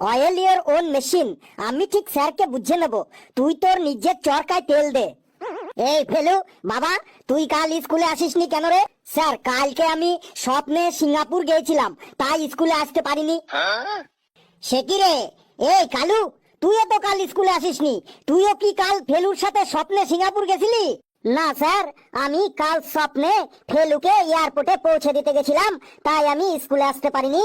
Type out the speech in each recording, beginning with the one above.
Oil your own machine. আমি ঠিক স্যারকে বুঝে নেব, তুই তোর নিজের চরকায় তেল দে। এই ফেলু বাবা, তুই কাল স্কুলে আসিসনি কেন রে? স্যার, কালকে আমি স্বপ্নে সিঙ্গাপুর গিয়েছিলাম, তাই স্কুলে আসতে পারিনি। সে কি রে? এই কালু, তুইও তো কাল স্কুলে আসিসনি, তুইও কি কাল ফেলুর সাথে স্বপ্নে সিঙ্গাপুর গেছিলি? না স্যার, আমি কাল স্বপ্নে ফেলুকে এয়ারপোর্টে পৌঁছে দিতে গেছিলাম, তাই আমি স্কুলে আসতে পারিনি।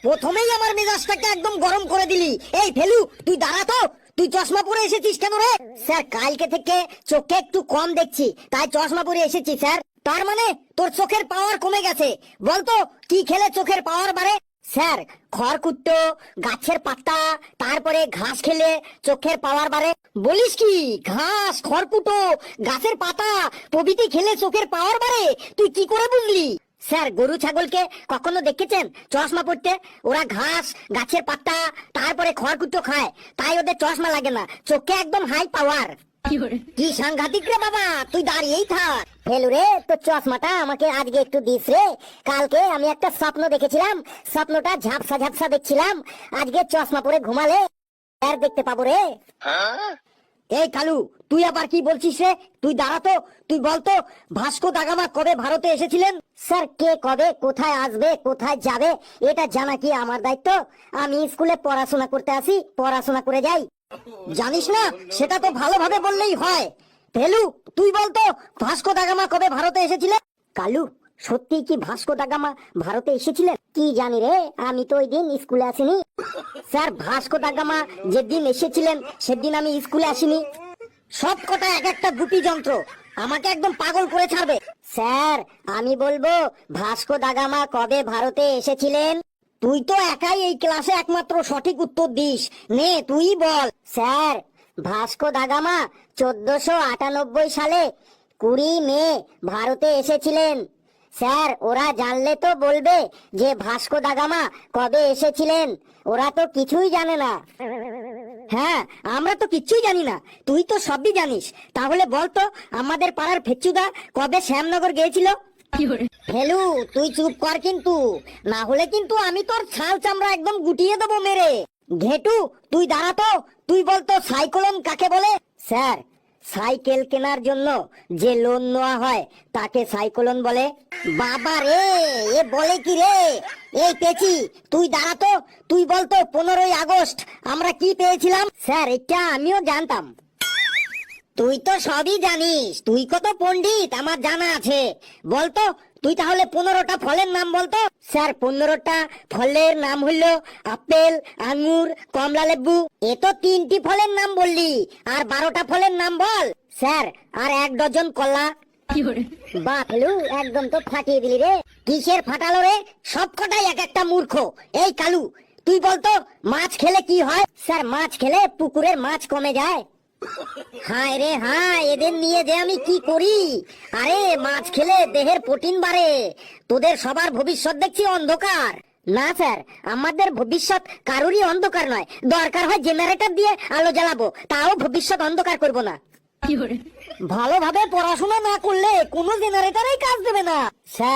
প্রথমেই আমার মেজাজটাকে একদম গরম করে দিলি। এই ফেলু, তুই দাঁড়া তো, তুই চশমা পরে এসেছিস কেন রে? স্যার, কালকে থেকে চোখে একটু কম দেখছি, তাই চশমা পরে এসেছি স্যার। তার মানে তোর চোখের পাওয়ার কমে গেছে? বলতো কি খেলে চোখের পাওয়ার বাড়ে? স্যার, খড়কুটো, গাছের পাতা, তারপরে ঘাস খেলে চোখের পাওয়ার বাড়ে। বলিস কি? ঘাস, খড়কুটো, গাছের পাতা প্রভৃতি খেলে চোখের পাওয়ার বাড়ে? তুই কি করে বুঝলি? স্যার, গরু ছাগলকে কখনো দেখেছেন চশমা পড়তে? ওরা ঘাস, গাছের পাতা, তারপরে খড়কুটো খায়, তাই ওদের চশমা লাগে না, চোখে একদম হাই পাওয়ার। কি সাংঘাতিক রে বাবা, তুই দাঁড়িয়েই থাক। ফেলু রে, তোর চশমাটা আমাকে আজকে একটু দিস রে। কালকে আমি একটা স্বপ্ন দেখেছিলাম, স্বপ্নটা ঝাপসা ঝাপসা দেখছিলাম, আজকে চশমা পরে ঘুমালে আর দেখতে পাবো রে। এই কালু, তুই আবার কি বলছিস রে? তুই দাঁড়া তো, তুই বলতো ভাস্কো দা গামা কবে ভারতে এসেছিলেন? স্যার, কে কবে কোথায় আসবে কোথায় যাবে এটা জানা কি আমার দায়িত্ব? আমি স্কুলে পড়াশোনা করতে আসি, পড়াশোনা করে যাই। জানিস না? সেটা তো ভালোভাবে বললেই হয়। ফেলু, তুই বলতো ভাস্কো দা গামা কবে ভারতে এসেছিলেন? কালু, সত্যি কি ভাস্কো দা গামা ভারতে এসেছিলেন? কি জানি রে, আমি তো ওই দিন স্কুলে আসিনি। স্যার, ভাস্কো দা গামা যেদিন এসেছিলেন সেদিন আমি স্কুলে আসিনি। সব কটা এক একটা গুটি যন্ত্র, আমাকে একদম পাগল করে ছাড়বে। স্যার, আমি বলবো ভাস্কো দা গামা কবে ভারতে এসেছিলেন? তুই তো একাই এই ক্লাসে একমাত্র সঠিক উত্তর দিস, নে তুই বল। স্যার, ভাস্কো দা গামা 1498 সালে 20 মে ভারতে এসেছিলেন। স্যার, ওরা জানলে তো বলবে যে ভাস্কো দা গামা কবে এসেছিলেন, ওরা তো কিছুই জানে না। হ্যাঁ, আমরা তো কিচ্ছুই জানি না, তুই তো সবই জানিস। তাহলে বলতো আমাদের পাড়ার ফেচ্চুদা কবে শ্যামনগর গিয়েছিল? ফেলু, তুই চুপ কর কিন্তু, না হলে কিন্তু আমি তোর ছাল চামড়া একদম গুটিয়ে দেবো মেরে। ঘেটু, তুই দাঁড়া তো, তুই বলতো সাইক্লোন কাকে বলে? স্যার, সাইকেল কেনার জন্য যে লোন নেওয়া হয় তাকে সাইক্লোন বলে। বাবা রে, এ বলে কি রে? এই পেছি, তুই দাঁড়া তো, তুই বলতো 15ই আগস্ট আমরা কি পেয়েছিলাম? স্যার, এটা আমিও জানতাম। তুই তো সবই জানিস, তুই কত পণ্ডিত আমার জানা আছে। বলতো তুই তাহলে 15টা ফলের নাম বলতো। স্যার, 15টা ফলের নাম হলো আপেল, আঙ্গুর, কমলা লেবু। এ তো 3টি ফলের নাম বললি, আর 12টা ফলের নাম বল। স্যার, আর 1 ডজন কলা। বাহ ফেলু, একদম তো ফাটিয়ে দিলি রে। কিসের ফাটালো রে? সব কটাই এক একটা মূর্খ। এই কালু, তুই বলতো মাছ খেলে কি হয়? স্যার, মাছ খেলে পুকুরের মাছ কমে যায়। হায় রে হায়, এদের নিয়ে যে আমি কি করি। আরে, মাছ খেলে দেহের প্রোটিন বাড়ে। তোদের সবার ভবিষ্যৎ দেখছি অন্ধকার। না স্যার, আমাদের ভবিষ্যৎ কারোরই অন্ধকার নয়, দরকার হয় জেনারেটর দিয়ে আলো জ্বালাবো, তাও ভবিষ্যৎ অন্ধকার করব না। ভালোভাবে পড়াশোনা না করলে কোনো জেনারেটরেই কাজ দেবে না স্যার।